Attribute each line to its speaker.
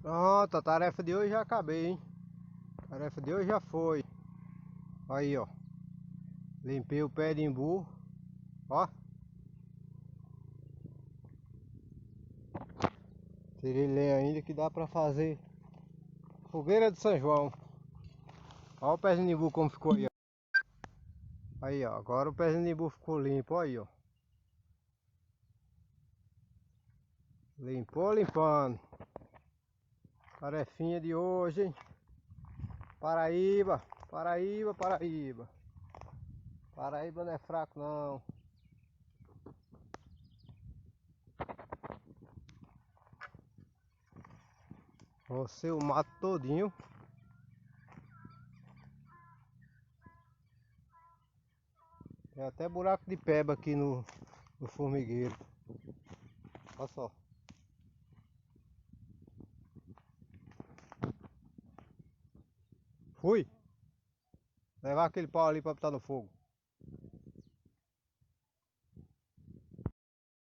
Speaker 1: Pronto, a tarefa de hoje já acabei, hein? A tarefa de hoje já foi. Aí, ó. Limpei o pé de imbu. Ó. Tirei lenha ainda que dá pra fazer fogueira de São João. Ó o pé de imbu como ficou aí, ó. Aí, ó. Agora o pé de imbu ficou limpo, ó aí, ó. Limpou, limpando. Tarefinha de hoje, hein? Paraíba, Paraíba, Paraíba. Paraíba não é fraco, não. Você o mato todinho. Tem até buraco de peba aqui no formigueiro. Olha só. Fui levar aquele pau ali pra botar no fogo.